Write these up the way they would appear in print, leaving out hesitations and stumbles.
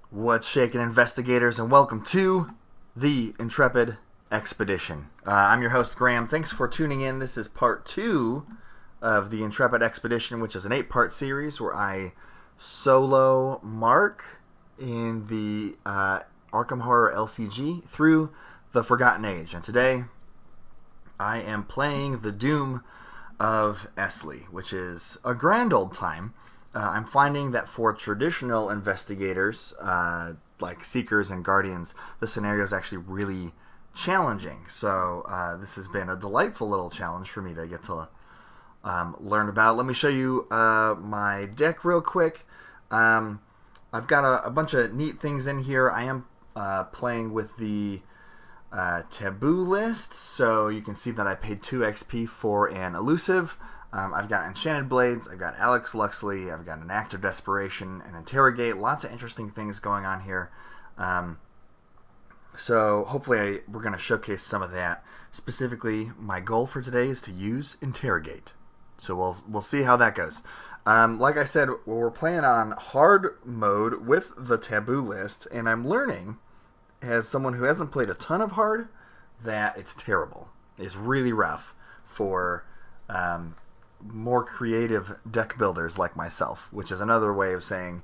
What's shaking, investigators, and welcome to the Intrepid Expedition. I'm your host, Graham. Thanks for tuning in. This is part 2 of the Intrepid Expedition, which is an 8-part series where I solo Mark in the Arkham Horror LCG through the Forgotten Age. And today, I am playing the Doom of Eztli, which is a grand old time. I'm finding that for traditional investigators, like Seekers and Guardians, the scenario is actually really challenging. So this has been a delightful little challenge for me to get to learn about. Let me show you my deck real quick. I've got a bunch of neat things in here. I am playing with the taboo list, so you can see that I paid 2 XP for an elusive. I've got Enchanted Blades, I've got Alex Luxley, I've got an Act of Desperation, an Interrogate, lots of interesting things going on here. So hopefully we're going to showcase some of that. Specifically, my goal for today is to use Interrogate. So we'll see how that goes. Like I said, we're playing on hard mode with the taboo list, and I'm learning, as someone who hasn't played a ton of hard, that it's terrible. It's really rough for more creative deck builders like myself, which is another way of saying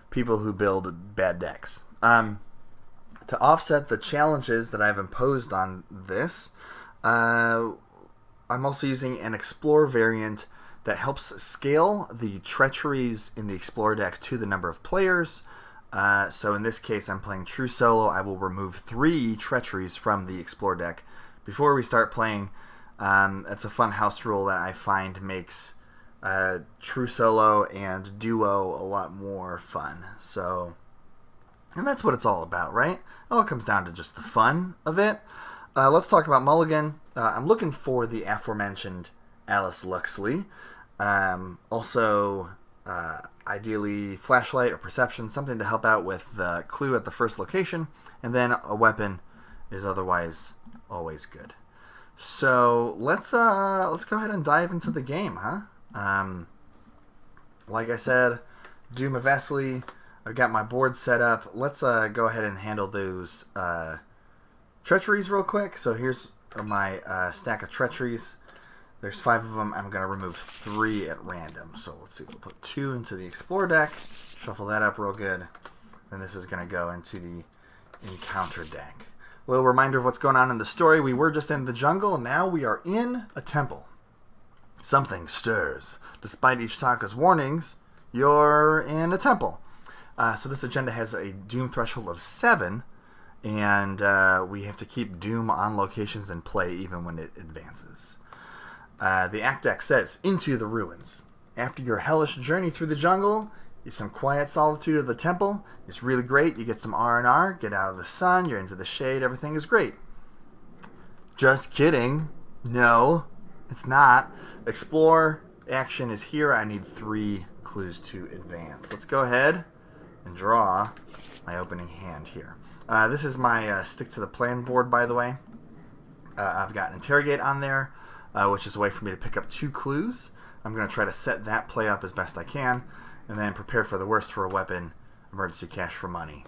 people who build bad decks. To offset the challenges that I've imposed on this, I'm also using an Explore variant that helps scale the treacheries in the Explore deck to the number of players. So in this case, I'm playing True Solo. I will remove 3 treacheries from the Explore deck before we start playing. It's a fun house rule that I find makes True Solo and Duo a lot more fun. So, and that's what it's all about, right? It all comes down to just the fun of it. Let's talk about Mulligan. I'm looking for the aforementioned Alice Luxley. Also, ideally, Flashlight or Perception, something to help out with the clue at the first location. And then a weapon is otherwise always good. So let's go ahead and dive into the game, huh? Like I said, Doom of Eztli. I've got my board set up. Let's go ahead and handle those treacheries real quick. So here's my stack of treacheries. There's 5 of them. I'm going to remove 3 at random. So let's see. We'll put 2 into the Explore deck. Shuffle that up real good. Then this is going to go into the Encounter deck. A little reminder of what's going on in the story. We were just in the jungle, and now we are in a temple. Something stirs. Despite Ichtaka's warnings, you're in a temple. So this agenda has a Doom threshold of 7, and we have to keep Doom on locations in play even when it advances. The Act deck says, Into the Ruins. After your hellish journey through the jungle, some quiet solitude of the temple is really great. You get some R&R, get out of the sun, you're into the shade, everything is great. Just kidding. No, it's not. Explore action is here. I need 3 clues to advance. Let's go ahead and draw my opening hand here. This is my stick to the plan board, by the way. I've got Interrogate on there, which is a way for me to pick up 2 clues. I'm going to try to set that play up as best I can, and then prepare for the worst for a weapon, emergency cash for money.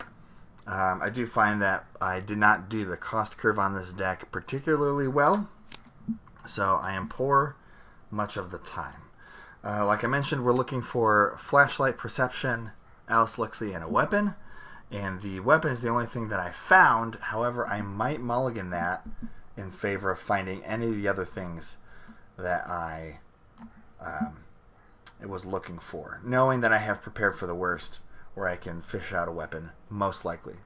I do find that I did not do the cost curve on this deck particularly well, so I am poor much of the time. Like I mentioned, we're looking for Flashlight, Perception, Alice Luxley, and a weapon, and the weapon is the only thing that I found. However, I might mulligan that in favor of finding any of the other things that I was looking for, knowing that I have prepared for the worst, where I can fish out a weapon, most likely.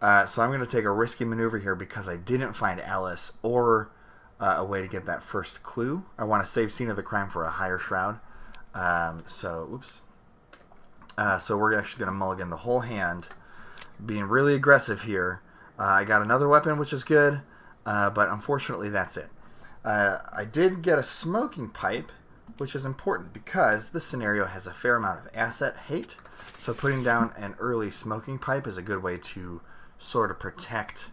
So I'm going to take a risky maneuver here because I didn't find Alice or a way to get that first clue. I want to save scene of the crime for a higher shroud. So we're actually going to mulligan the whole hand, being really aggressive here. I got another weapon, which is good, but unfortunately that's it. I did get a smoking pipe, which is important because this scenario has a fair amount of asset hate. So putting down an early smoking pipe is a good way to sort of protect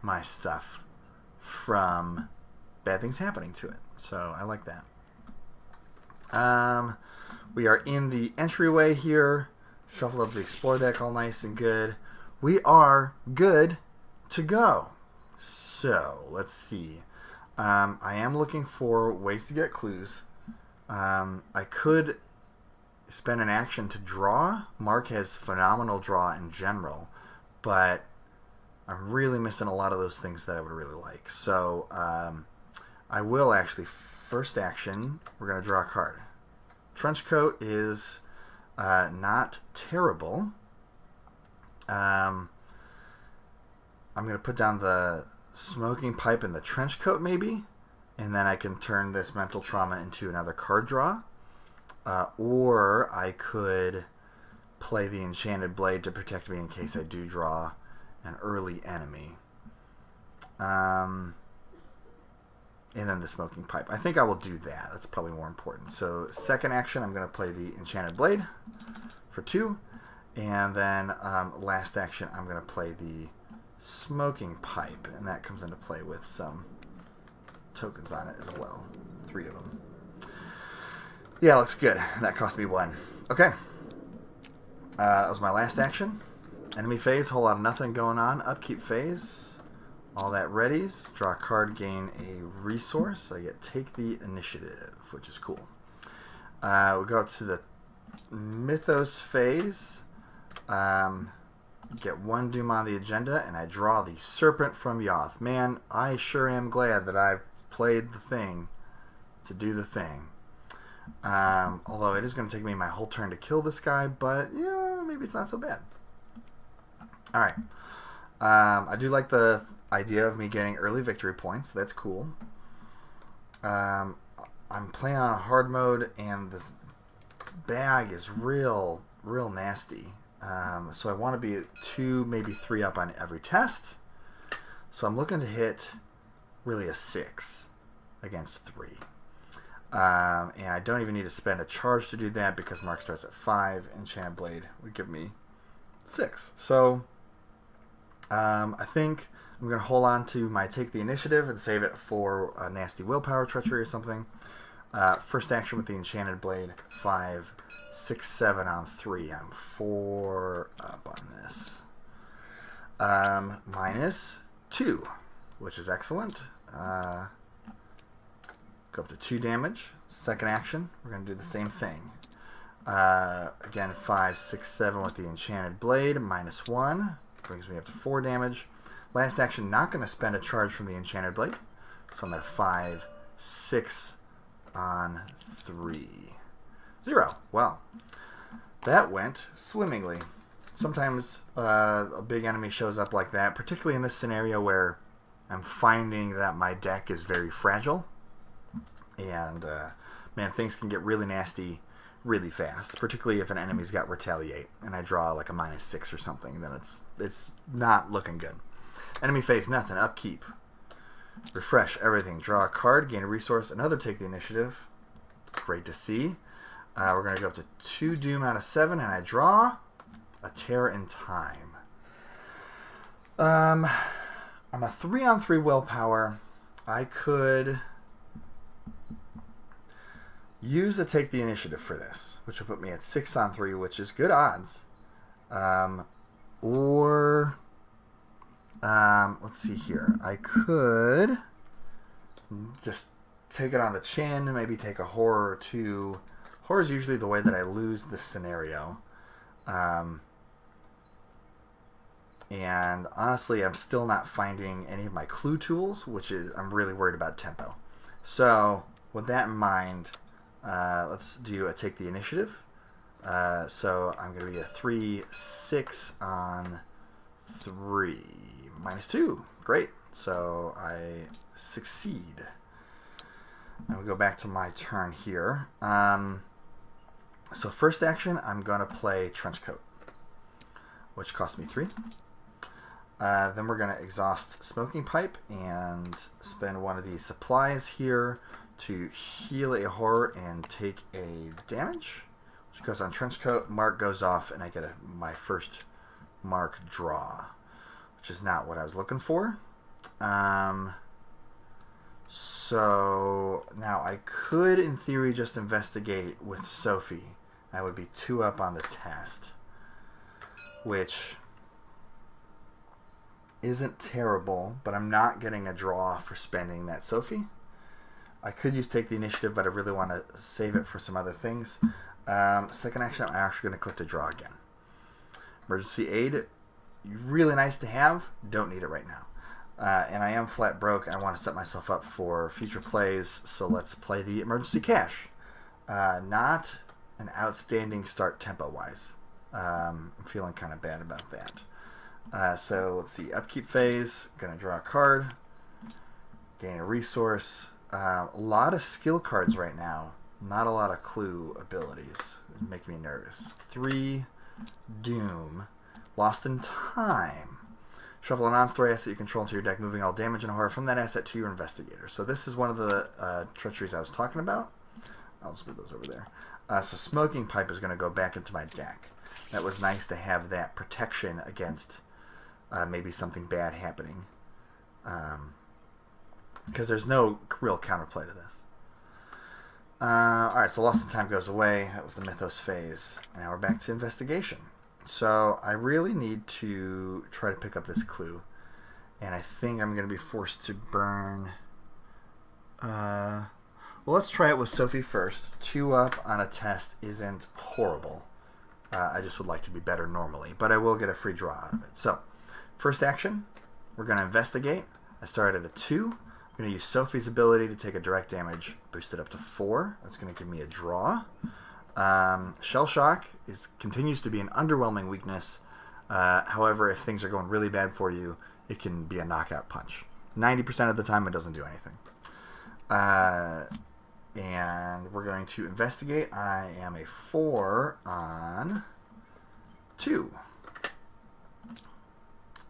my stuff from bad things happening to it. So I like that. We are in the entryway here. Shuffle up the Explore deck all nice and good. We are good to go. So, let's see. I am looking for ways to get clues. I could spend an action to draw. Mark has phenomenal draw in general, but I'm really missing a lot of those things that I would really like. So, I will actually, first action, we're going to draw a card. Trenchcoat is not terrible. I'm going to put down the Smoking Pipe and the Trenchcoat maybe, and then I can turn this Mental Trauma into another card draw. Or I could play the Enchanted Blade to protect me in case I do draw an early enemy. And then the Smoking Pipe. I think I will do that. That's probably more important. So second action, I'm going to play the Enchanted Blade for 2. And then last action, I'm going to play the Smoking Pipe. And that comes into play with some tokens on it as well. 3 of them. Yeah, looks good. That cost me 1. Okay. That was my last action. Enemy phase, whole lot of nothing going on. Upkeep phase. All that readies. Draw a card, gain a resource. I get Take the Initiative, which is cool. We go to the Mythos phase. Get 1 Doom on the agenda, and I draw the Serpent from Yoth. Man, I sure am glad that I've played the thing to do the thing. Although it is going to take me my whole turn to kill this guy, but yeah, maybe it's not so bad. Alright. I do like the idea of me getting early victory points. That's cool. I'm playing on a hard mode, and this bag is real nasty. So I want to be 2, maybe 3 up on every test. So I'm looking to hit really a 6 against 3. And I don't even need to spend a charge to do that because Mark starts at 5. Enchanted Blade would give me 6. So I think I'm going to hold on to my Take the Initiative and save it for a nasty Willpower Treachery or something. First action with the Enchanted Blade, 5, 6, 7 on 3. I'm 4 up on this. Minus 2, which is excellent. Go up to 2 damage. Second action, we're going to do the same thing. Again, 5, 6, 7 with the Enchanted Blade, minus 1. Brings me up to 4 damage. Last action, not going to spend a charge from the Enchanted Blade. So I'm at 5, 6 on 3. 0. Well, that went swimmingly. Sometimes a big enemy shows up like that, particularly in this scenario where I'm finding that my deck is very fragile. And, man, things can get really nasty really fast, particularly if an enemy's got Retaliate, and I draw like a minus 6 or something, then it's not looking good. Enemy phase, nothing. Upkeep. Refresh everything. Draw a card, gain a resource, another Take the Initiative. Great to see. We're going to go up to 2 Doom out of 7, and I draw a Tear in Time. I'm a 3 on 3 willpower. I could use a Take the Initiative for this, which will put me at 6 on 3, which is good odds. Let's see here. I could just take it on the chin, maybe take a horror or 2. Horror is usually the way that I lose this scenario. And honestly, I'm still not finding any of my clue tools, which is, I'm really worried about tempo. So, with that in mind, let's do a Take the Initiative. So, I'm going to be a 3, 6 on 3. Minus 2. Great. So, I succeed. And we go back to my turn here. So, first action, I'm going to play Trenchcoat, which costs me 3. Then we're going to exhaust Smoking Pipe and spend one of these supplies here to heal a horror and take a damage, which goes on Trenchcoat. Mark goes off, and I get my first mark draw, which is not what I was looking for. So now I could, in theory, just investigate with Sophie. I would be 2 up on the test. which isn't terrible, but I'm not getting a draw for spending that Sophie. I could use Take the Initiative, but I really want to save it for some other things. Second action, I'm actually going to click to draw again. Emergency Aid, really nice to have, don't need it right now. And I am flat broke. I want to set myself up for future plays, so let's play the Emergency Cash. Not an outstanding start tempo-wise. I'm feeling kind of bad about that. So let's see, upkeep phase, going to draw a card, gain a resource. A lot of skill cards right now, not a lot of clue abilities. Make me nervous. 3 Doom, Lost in Time. Shuffle a non-story asset you control into your deck, moving all damage and horror from that asset to your investigator. So this is one of the treacheries I was talking about. I'll just move those over there. So Smoking Pipe is going to go back into my deck. That was nice to have that protection against maybe something bad happening. Because there's no real counterplay to this. Alright, so Lost in Time goes away. That was the Mythos phase. Now we're back to Investigation. So I really need to try to pick up this clue. And I think I'm going to be forced to burn... well, let's try it with Sophie first. 2 up on a test isn't horrible. I just would like to be better normally. But I will get a free draw out of it. So, first action, we're going to investigate. I started at a 2. I'm going to use Sophie's ability to take a direct damage, boost it up to 4. That's going to give me a draw. Shell Shock continues to be an underwhelming weakness. However, if things are going really bad for you, it can be a knockout punch. 90% of the time, it doesn't do anything. And we're going to investigate. I am a 4 on 2.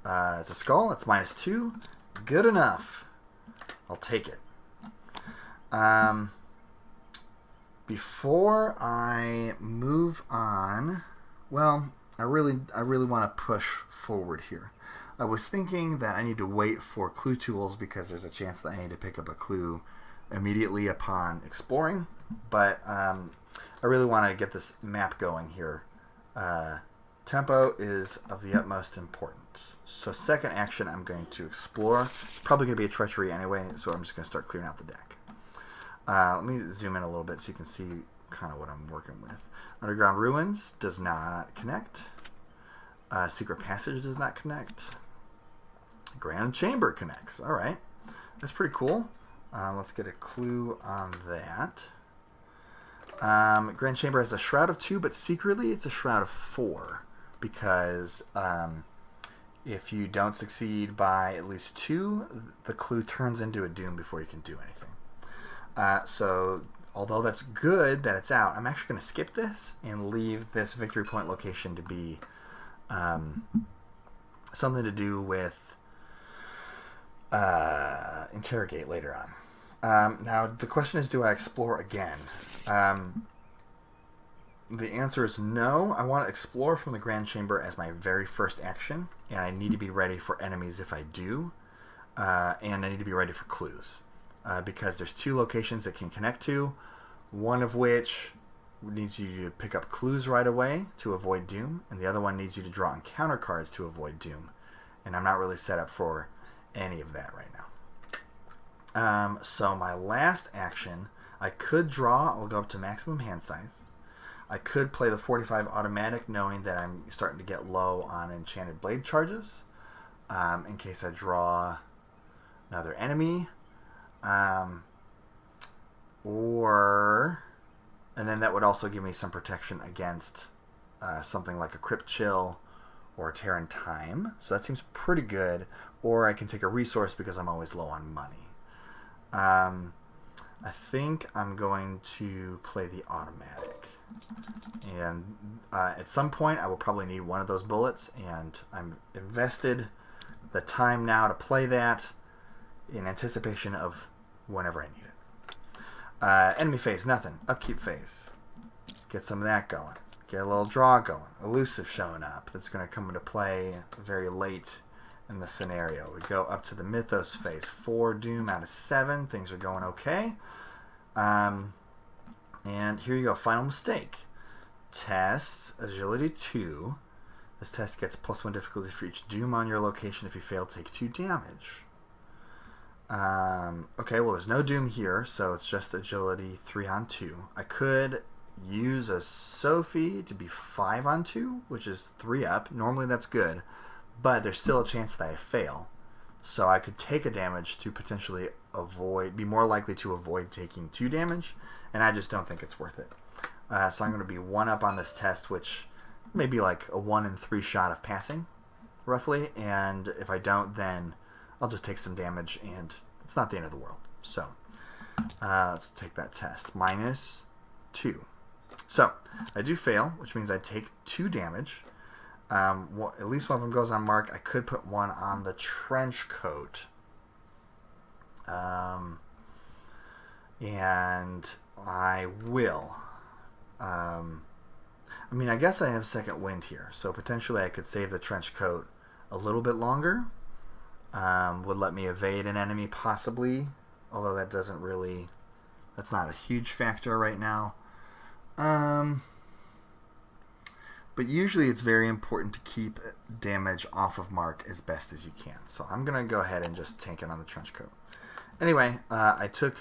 It's a skull. It's -2. Good enough. I'll take it. Before I move on, well, I really want to push forward here. I was thinking that I need to wait for clue tools because there's a chance that I need to pick up a clue immediately upon exploring, but I really want to get this map going here. Tempo is of the utmost importance. So second action, I'm going to explore. It's probably going to be a treachery anyway, so I'm just going to start clearing out the deck. Let me zoom in a little bit so you can see kind of what I'm working with. Underground Ruins does not connect. Secret Passage does not connect. Grand Chamber connects. All right. That's pretty cool. Let's get a clue on that. Grand Chamber has a Shroud of 2, but secretly it's a Shroud of 4 because if you don't succeed by at least 2, the clue turns into a Doom before you can do anything. So although that's good that it's out, I'm actually going to skip this and leave this victory point location to be something to do with interrogate later on. Now, the question is, do I explore again? The answer is no. I want to explore from the Grand Chamber as my very first action, and I need to be ready for enemies if I do, and I need to be ready for clues, because there's 2 locations that can connect to, one of which needs you to pick up clues right away to avoid Doom, and the other one needs you to draw encounter cards to avoid Doom, and I'm not really set up for any of that right now. So my last action, I could draw. I'll go up to maximum hand size. I could play the 45 automatic, knowing that I'm starting to get low on enchanted blade charges, in case I draw another enemy, and then that would also give me some protection against something like a Crypt Chill or Terran Time. So that seems pretty good. Or I can take a resource because I'm always low on money. I think I'm going to play the automatic. And at some point, I will probably need one of those bullets, and I'm invested the time now to play that in anticipation of whenever I need it. Enemy phase, nothing. Upkeep phase. Get some of that going. Get a little draw going. Elusive showing up. That's going to come into play very late in the scenario. We go up to the Mythos phase. 4 Doom out of 7. Things are going okay. And here you go. Final mistake. Test Agility 2. This test gets +1 difficulty for each doom on your location. If you fail, take 2 damage. Okay, well, there's no doom here, so it's just agility 3 on 2. I could use a Sophie to be 5 on 2, which is 3 up. Normally that's good, but there's still a chance that I fail. So I could take a damage to potentially be more likely to avoid taking 2 damage, and I just don't think it's worth it. So I'm going to be 1 up on this test, which may be like a 1 in 3 shot of passing, roughly, and if I don't, then I'll just take some damage, and it's not the end of the world. So let's take that test. -2. So I do fail, which means I take 2 damage. At least one of them goes on mark. I could put 1 on the trench coat. And I will. I mean, I guess I have second wind here, so potentially I could save the trench coat a little bit longer. Would let me evade an enemy possibly, although that doesn't really, that's not a huge factor right now. But usually it's very important to keep damage off of mark as best as you can. So I'm going to go ahead and just tank it on the trench coat. Anyway, I took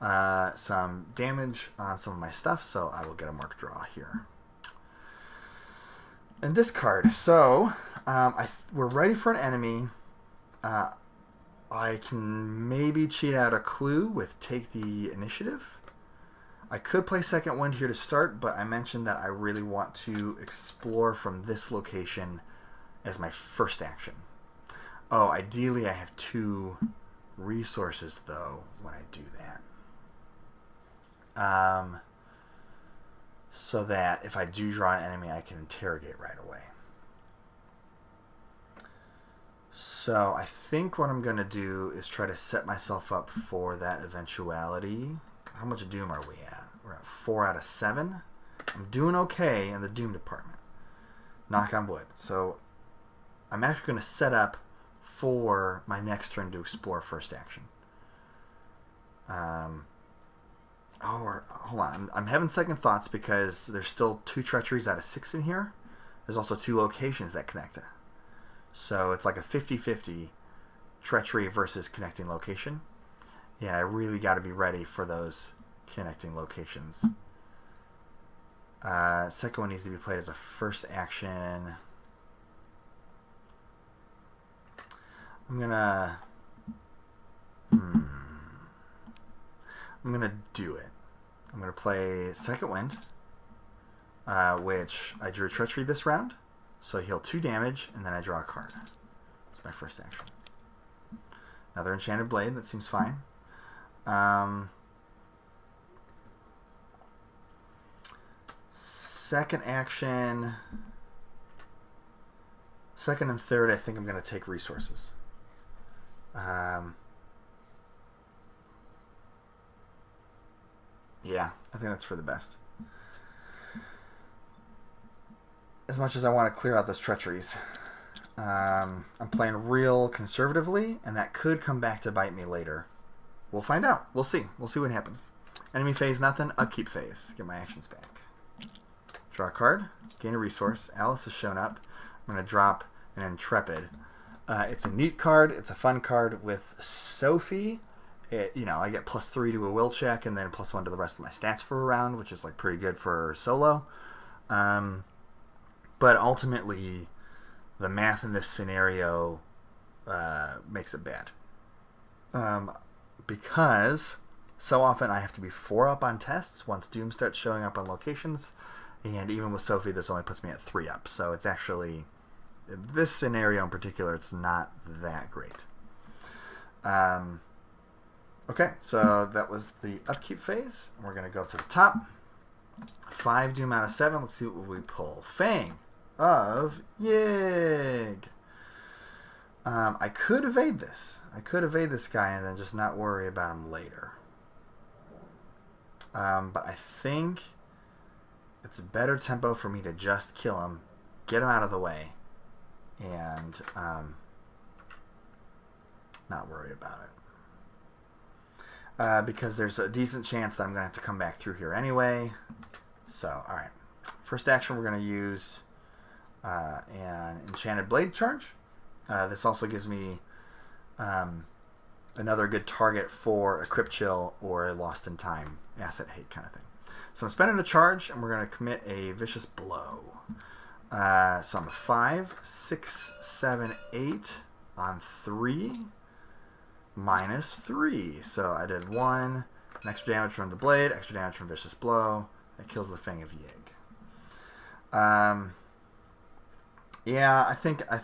some damage on some of my stuff, so I will get a mark draw here. And discard. So we're ready for an enemy. I can maybe cheat out a clue with take the initiative. I could play second wind here to start, but I mentioned that I really want to explore from this location as my first action. Oh, ideally I have 2 resources though when I do that. So that if I do draw an enemy, I can interrogate right away. So I think what I'm going to do is try to set myself up for that eventuality. How much doom are we at? We're at 4 out of 7. I'm doing okay in the doom department. Knock on wood. So I'm actually going to set up for my next turn to explore first action. Hold on. I'm having second thoughts because there's still 2 treacheries out of 6 in here. There's also 2 locations that connect. So it's like a 50-50 treachery versus connecting location. Yeah, I really got to be ready for those connecting locations. Second one needs to be played as a first action. I'm gonna do it. I'm gonna play second wind, which I drew treachery this round, so I heal 2 damage, and then I draw a card. That's my first action. Another enchanted blade. That seems fine. Second action, second and third, I think I'm going to take resources. Yeah, I think that's for the best. As much as I want to clear out those treacheries, I'm playing real conservatively, and that could come back to bite me later. We'll find out. We'll see. We'll see what happens. Enemy phase, nothing. Upkeep phase. Get my actions back. Draw a card. Gain a resource. Alice has shown up. I'm going to drop an Intrepid. It's a neat card. It's a fun card with Sophie. I get +3 to a will check and then +1 to the rest of my stats for a round, which is like pretty good for solo. But ultimately, the math in this scenario makes it bad. Because so often I have to be 4 up on tests once Doom starts showing up on locations. And even with Sophie, this only puts me at 3 up. So it's actually, in this scenario in particular, it's not that great. Okay, so that was the upkeep phase. We're going to go to the top. 5 Doom out of 7. Let's see what we pull. Fang of Yig. I could evade this. I could evade this guy and then just not worry about him later. But I think it's a better tempo for me to just kill him, get him out of the way, and not worry about it. Because there's a decent chance that I'm going to have to come back through here anyway. So, alright. First action we're going to use and Enchanted Blade charge. This also gives me another good target for a Crypt Chill or a Lost in Time asset hate kind of thing. So I'm spending a charge, and we're going to commit a Vicious Blow. So I'm a 5, 6, 7, 8 on 3, -3. So I did 1, an extra damage from the blade, extra damage from Vicious Blow. That kills the Fang of Yig. Yeah, I think I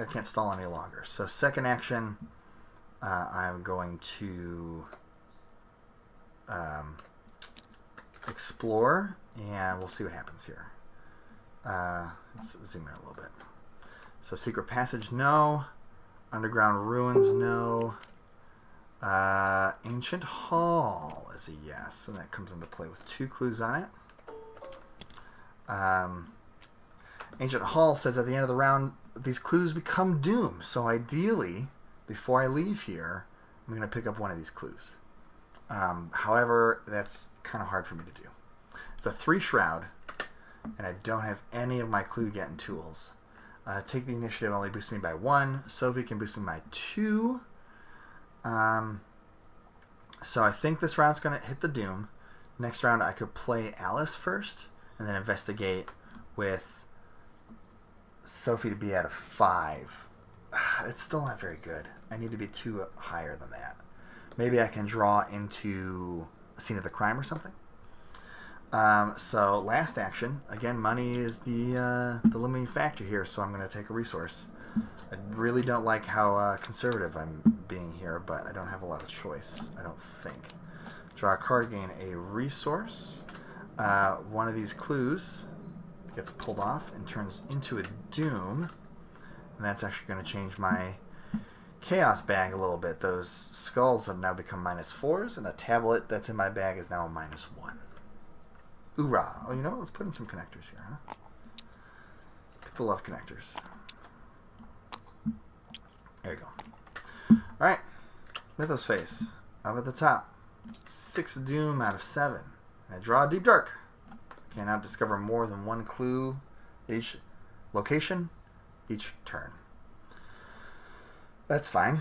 can't stall any longer. So second action, I'm going to explore, and we'll see what happens here. Let's zoom in a little bit. So Secret Passage, no. Underground Ruins, no. Ancient Hall is a yes, and that comes into play with 2 clues on it. Ancient Hall says at the end of the round, these clues become doom. So ideally, before I leave here, I'm going to pick up one of these clues. However, that's kind of hard for me to do. It's a 3 shroud, and I don't have any of my clue getting tools. Take the initiative only boosts me by 1. Sophie can boost me by 2. So I think this round's going to hit the doom. Next round, I could play Alice first, and then investigate with Sophie to be at a 5. It's still not very good. I need to be 2 higher than that. Maybe I can draw into a scene of the crime or something. So last action, again, money is the limiting factor here, so I'm going to take a resource. I really don't like how conservative I'm being here, but I don't have a lot of choice, I don't think. Draw a card, gain a resource. One of these clues gets pulled off and turns into a doom, and that's actually going to change my chaos bag a little bit. Those skulls have now become -4s, and the tablet that's in my bag is now a -1. Oorah. Oh, you know what? Let's put in some connectors here, huh? People love connectors. There you go. Alright. Mythos Face. Up at the top. 6 doom out of 7. I draw a Deep Dark. I can now discover more than 1 clue at each location, each turn. That's fine.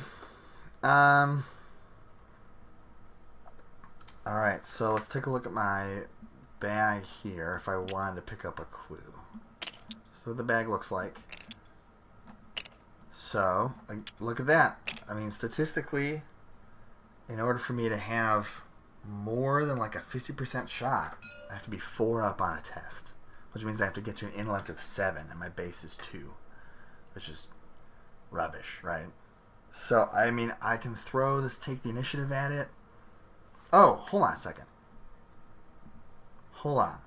Alright, so let's take a look at my bag here if I wanted to pick up a clue. So what the bag looks like. So, look at that. I mean, statistically, in order for me to have more than like a 50% shot, I have to be 4 up on a test, which means I have to get to an intellect of 7, and my base is 2, which is rubbish, right? So, I mean, I can throw this take the initiative at it. Oh, hold on a second. Hold on.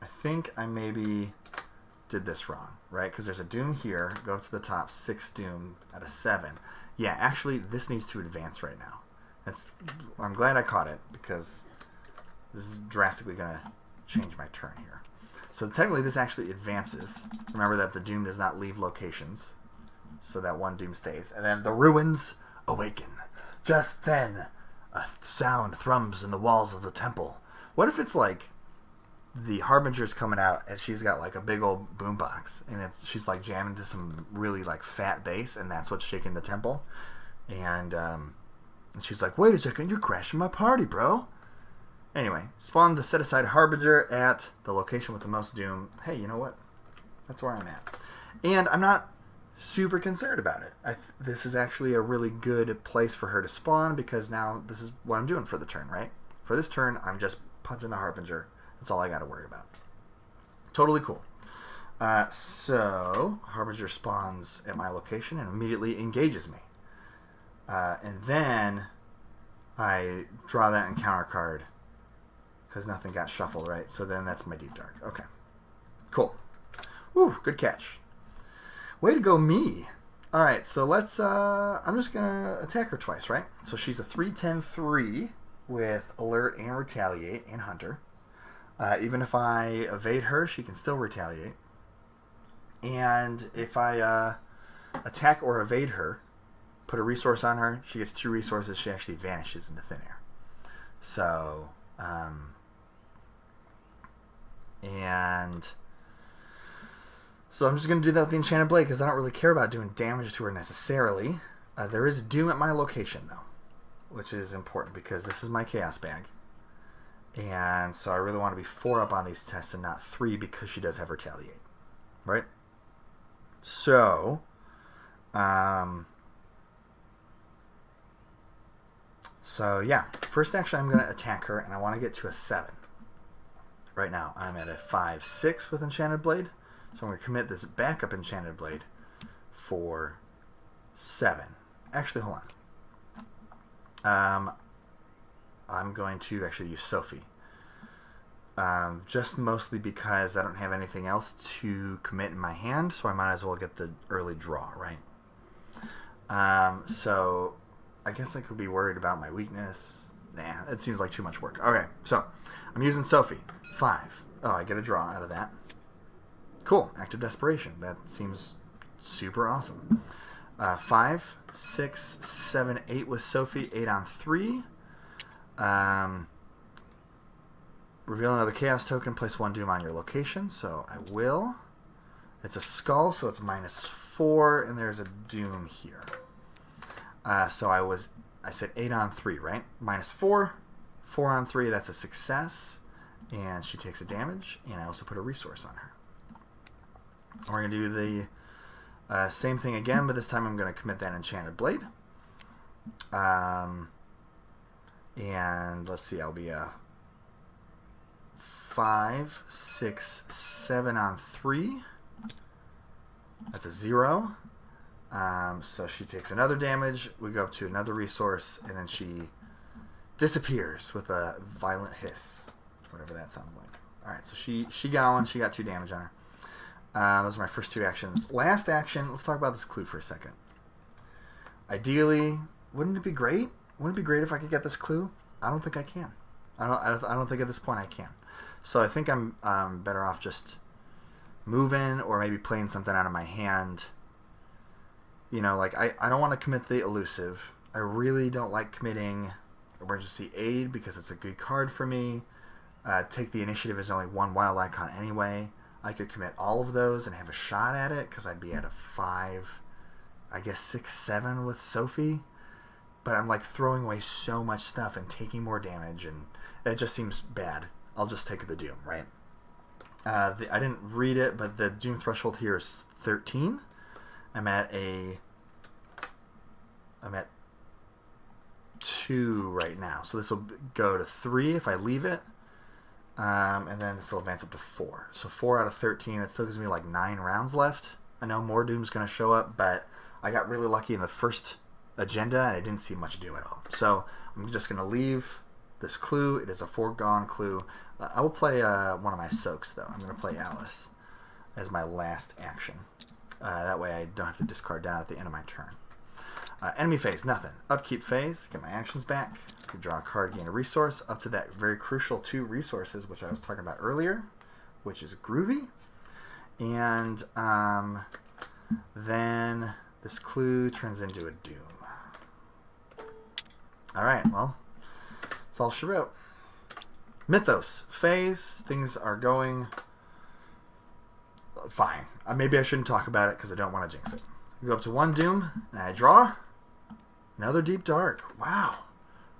I think I maybe did this wrong, right? Because there's a doom here. Go up to the top. 6 doom out of 7. Yeah, actually, this needs to advance right now. I'm glad I caught it, because this is drastically going to change my turn here. So technically, this actually advances. Remember that the doom does not leave locations, so that 1 doom stays. And then the ruins awaken. Just then, a sound thrums in the walls of the temple. What if it's like the Harbinger's coming out, and she's got like a big old boombox, and she's like jamming to some really like fat bass, and that's what's shaking the temple. And she's like, "Wait a second, you're crashing my party, bro." Anyway, spawn the set aside Harbinger at the location with the most doom. Hey, you know what? That's where I'm at, and I'm not super concerned about it. This is actually a really good place for her to spawn, because now this is what I'm doing for the turn, right? For this turn, I'm just punching the Harbinger. That's all I got to worry about. Totally cool. So, Harbinger spawns at my location and immediately engages me. And then I draw that encounter card, because nothing got shuffled, right? So then that's my Deep Dark. Okay. Cool. Woo, good catch. Way to go, me. Alright, so let's, I'm just going to attack her twice, right? So she's a 3/10/3 with Alert and Retaliate and Hunter. Even if I evade her, she can still retaliate. And if I attack or evade her, put a resource on her, she gets 2 resources, she actually vanishes into thin air. So, So I'm just going to do that with the Enchanted Blade because I don't really care about doing damage to her necessarily. There is Doom at my location, though, which is important because this is my Chaos bag. And so I really want to be 4 up on these tests and not 3 because she does have Retaliate. Right? So, yeah. First action, I'm going to attack her, and I want to get to a 7. Right now, I'm at a 5/6 with Enchanted Blade. So I'm going to commit this backup Enchanted Blade for 7. Actually, hold on. I'm going to actually use Sophie. Just mostly because I don't have anything else to commit in my hand, so I might as well get the early draw, right? So I guess I could be worried about my weakness. Nah, it seems like too much work. Okay, so I'm using Sophie. 5. Oh, I get a draw out of that. Cool. Active Desperation. That seems super awesome. 5, 6, 7, 8 with Sophie. 8 on 3. Reveal another Chaos token. Place 1 Doom on your location. So I will. It's a skull, so it's -4, and there's a Doom here. So I said 8 on 3, right? -4. 4 on 3, that's a success. And she takes a damage, and I also put a resource on her. We're going to do the same thing again, but this time I'm going to commit that Enchanted Blade. And let's see, I'll be a 5, 6, 7 on 3. That's a 0. So she takes another damage. We go up to another resource, and then she disappears with a violent hiss. Whatever that sounds like. Alright, so she got one. She got 2 damage on her. Those are my first 2 actions. Last action, let's talk about this clue for a second. Ideally, wouldn't it be great? Wouldn't it be great if I could get this clue? I don't think I can. I don't think at this point I can. So I think I'm better off just moving or maybe playing something out of my hand. You know, like I don't want to commit the elusive. I really don't like committing Emergency Aid because it's a good card for me. Take the Initiative is only 1 wild icon anyway. I could commit all of those and have a shot at it because I'd be at a 5, I guess 6, 7 with Sophie. But I'm like throwing away so much stuff and taking more damage, and it just seems bad. I'll just take the Doom, right? I didn't read it, but the Doom threshold here is 13. I'm at 2 right now, so this will go to 3 if I leave it. And then this will advance up to 4. So 4 out of 13. That still gives me like 9 rounds left. I know more Doom's going to show up, but I got really lucky in the first agenda, and I didn't see much Doom at all. So I'm just going to leave this clue. It is a foregone clue. I will play one of my soaks, though. I'm going to play Alice as my last action. That way I don't have to discard down at the end of my turn. Enemy phase, nothing. Upkeep phase, get my actions back. Could draw a card, gain a resource, up to that very crucial 2 resources, which I was talking about earlier, which is groovy. And then this clue turns into a Doom. Alright, well, that's all she wrote. Mythos, phase, things are going fine. Maybe I shouldn't talk about it because I don't want to jinx it. We go up to 1 Doom, and I draw another Deep Dark. Wow.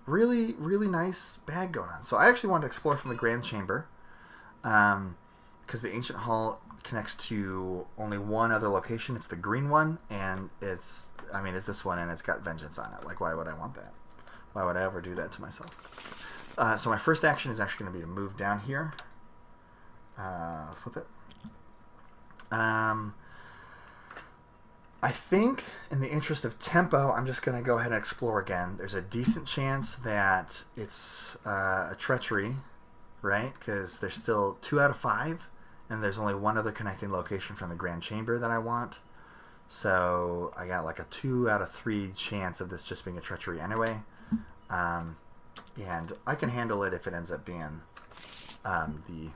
Really, really nice bag going on. So I actually wanted to explore from the Grand Chamber because the Ancient Hall connects to only one other location. It's the green one, and it's this one, and it's got Vengeance on it. Like, why would I want that? Why would I ever do that to myself? So my first action is actually going to be to move down here. Let's flip it. I think, in the interest of tempo, I'm just going to go ahead and explore again. There's a decent chance that it's a treachery, right? Because there's still 2 out of 5, and there's only one other connecting location from the Grand Chamber that I want. So I got like a 2 out of 3 chance of this just being a treachery anyway. And I can handle it if it ends up being the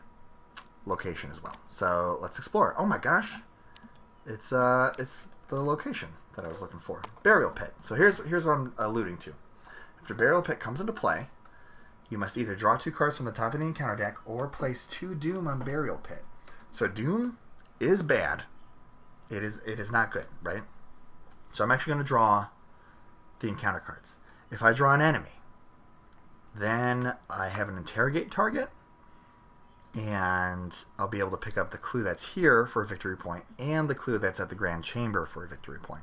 location as well. So let's explore. Oh my gosh, it's the location that I was looking for. Burial Pit. So here's what I'm alluding to. After Burial Pit comes into play, you must either draw 2 cards from the top of the encounter deck or place 2 Doom on Burial Pit. So Doom is bad. It is not good, right? So I'm actually going to draw the encounter cards. If I draw an enemy, then I have an interrogate target, and I'll be able to pick up the clue that's here for a victory point and the clue that's at the Grand Chamber for a victory point,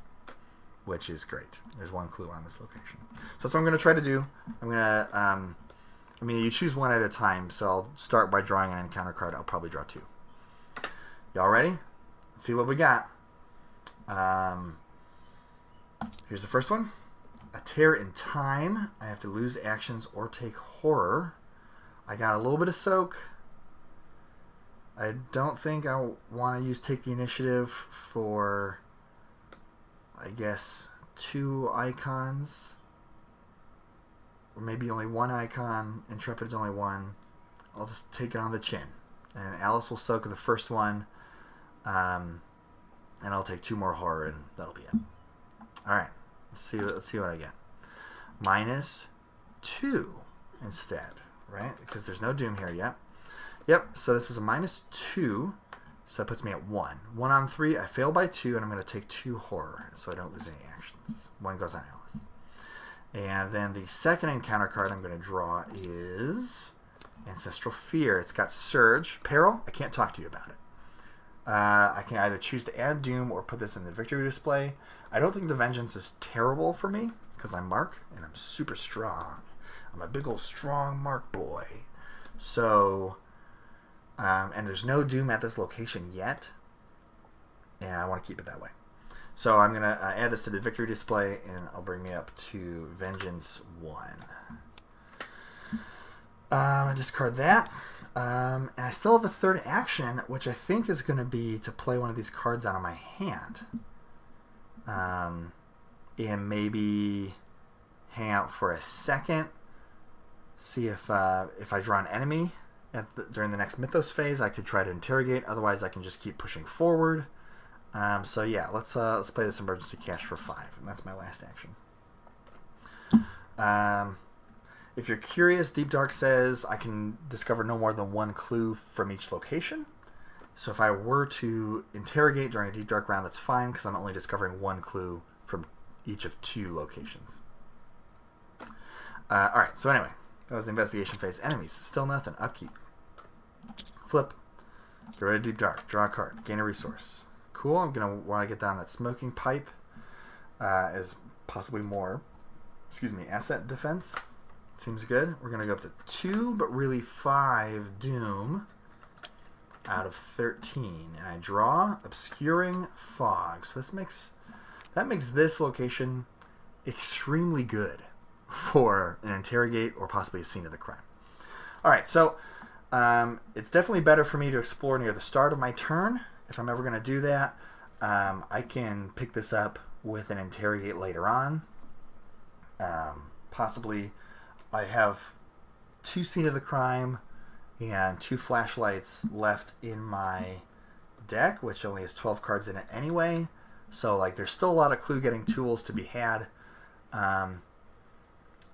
which is great. There's one clue on this location. So that's what I'm going to try to do. I'm going to, you choose one at a time, so I'll start by drawing an encounter card. I'll probably draw 2. Y'all ready? Let's see what we got. Here's the first one. A tear in time. I have to lose actions or take horror. I got a little bit of soak. I don't think I want to use take the initiative for, I guess, 2 icons. Or maybe only 1 icon. Intrepid's only 1. I'll just take it on the chin. And Alice will soak the first one. And I'll take 2 more horror, and that'll be it. Alright. Let's see what I get. -2 instead, right? Because there's no doom here yet. Yep, so this is a -2, so that puts me at 1. 1 on 3, I fail by 2, and I'm going to take 2 horror, so I don't lose any actions. 1 goes on Alice. And then the second encounter card I'm going to draw is Ancestral Fear. It's got Surge. Peril, I can't talk to you about it. I can either choose to add Doom or put this in the victory display. I don't think the Vengeance is terrible for me, because I'm Mark, and I'm super strong. I'm a big old strong Mark boy. So, and there's no Doom at this location yet, and I want to keep it that way. So I'm going to add this to the victory display, and I'll bring me up to Vengeance 1. I discard that. And I still have a third action, which I think is going to be to play one of these cards out of my hand. And maybe hang out for a second. See if I draw an enemy during the next Mythos phase, I could try to interrogate. Otherwise, I can just keep pushing forward. So yeah, let's play this Emergency Cash for 5, and that's my last action. If you're curious, Deep Dark says I can discover no more than 1 clue from each location. So if I were to interrogate during a Deep Dark round, that's fine, because I'm only discovering 1 clue from each of 2 locations. Alright, so anyway, that was the investigation phase. Enemies, still nothing. Upkeep. Flip. Get rid of Deep Dark. Draw a card. Gain a resource. Cool, I'm going to want to get down that Smoking Pipe as possibly more, asset defense. Seems good. We're going to go up to 2, but really 5 Doom out of 13. And I draw Obscuring Fog. So that makes this location extremely good for an interrogate or possibly a scene of the crime. Alright, so it's definitely better for me to explore near the start of my turn. If I'm ever going to do that, I can pick this up with an interrogate later on. Possibly I have 2 scene of the crime and 2 flashlights left in my deck, which only has 12 cards in it anyway. So like there's still a lot of clue getting tools to be had.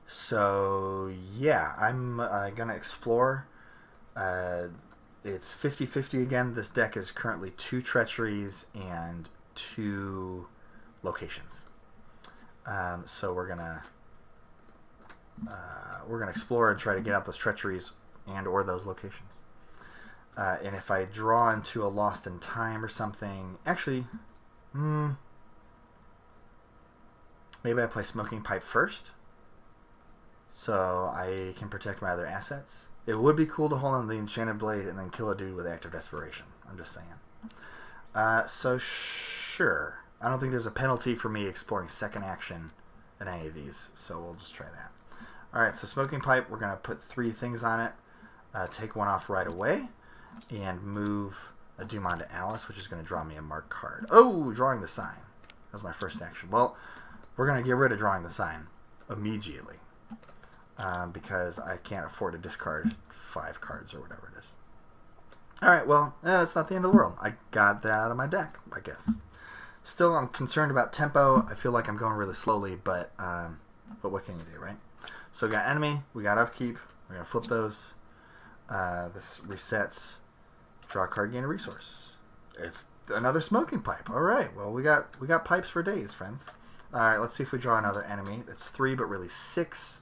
So yeah, I'm gonna explore. It's 50-50 again. This deck is currently 2 treacheries and 2 locations. So we're gonna explore and try to get out those treacheries and or those locations. And if I draw into a Lost in Time or something, actually, maybe I play Smoking Pipe first, so I can protect my other assets. It would be cool to hold on the Enchanted Blade and then kill a dude with Act of Desperation. I'm just saying. So sure. I don't think there's a penalty for me exploring second action in any of these, so we'll just try that. Alright, so Smoking Pipe, we're going to put 3 things on it. Take 1 off right away, and move a Doom onto Alice, which is going to draw me a mark card. Oh, drawing the sign. That was my first action. Well, we're going to get rid of drawing the sign immediately. Because I can't afford to discard 5 cards or whatever it is. Alright, well, it's not the end of the world. I got that out of my deck, I guess. Still, I'm concerned about tempo. I feel like I'm going really slowly, but what can you do, right? So we got enemy, we got upkeep. We're going to flip those. This resets. Draw a card, gain a resource. It's Another smoking pipe. All right. Well, we got pipes for days, friends. All right. Let's see if we draw another enemy. That's 3, but really 6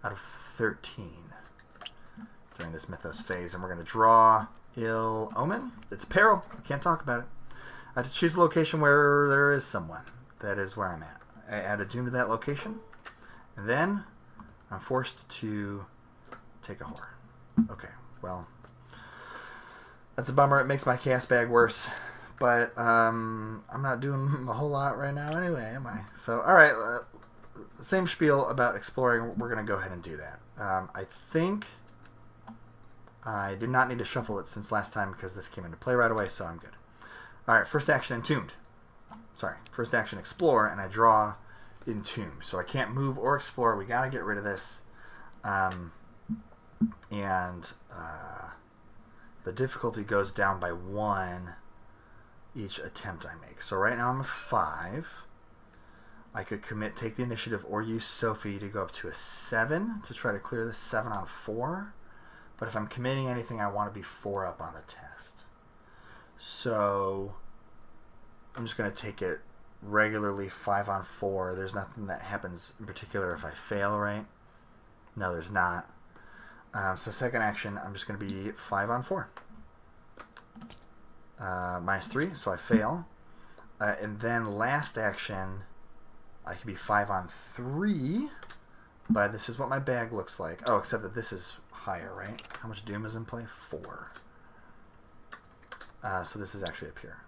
out of 13 during this Mythos phase, and we're going to draw Ill Omen. It's a peril. I can't talk about it. I have to choose a location where there is someone. That is where I'm at. I add a doom to that location, and then I'm forced to take a horror. Okay. Well, that's a bummer. It makes my cast bag worse. But I'm not doing a whole lot right now anyway, am I? So, all right. Same spiel about exploring. We're going to go ahead and do that. I think I did not need to shuffle it since last time because this came into play right away, so I'm good. All right. First action, Entombed. Sorry. First action, Explore, and I draw Entombed. So I can't move or explore. We got to get rid of this. The difficulty goes down by 1 each attempt I make. So right now I'm a 5. I could commit, take the initiative, or use Sophie to go up to a 7 to try to clear this 7 on 4. But if I'm committing anything, I want to be 4 up on the test. So I'm just going to take it regularly 5 on 4. There's nothing that happens in particular if I fail, right? No, there's not. So second action, I'm just going to be 5 on 4. -3, so I fail. And then last action, I can be 5 on 3. But this is what my bag looks like. Oh, except that this is higher, right? How much Doom is in play? 4. So this is actually up here.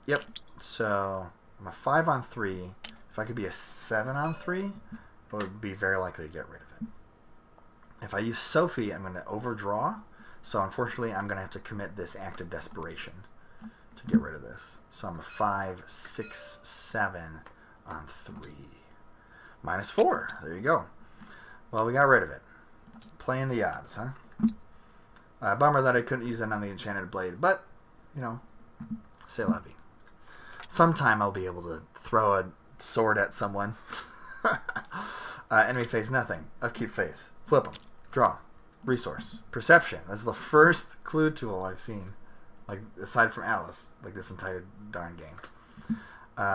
Yep. So I'm a 5 on 3. If I could be a 7 on 3, I would be very likely to get rid of it. If I use Sophie, I'm going to overdraw. So unfortunately, I'm going to have to commit this act of desperation to get rid of this. So I'm a 5, 6, 7 on 3. -4. There you go. Well, we got rid of it. Playing the odds, huh? Bummer that I couldn't use it on the Enchanted Blade, but, you know, c'est la vie. Sometime I'll be able to throw a sword at someone. Enemy phase, nothing. Upkeep phase. Flip them. Draw. Resource. Perception. That's the first clue tool I've seen, like, aside from Alice, like this entire darn game.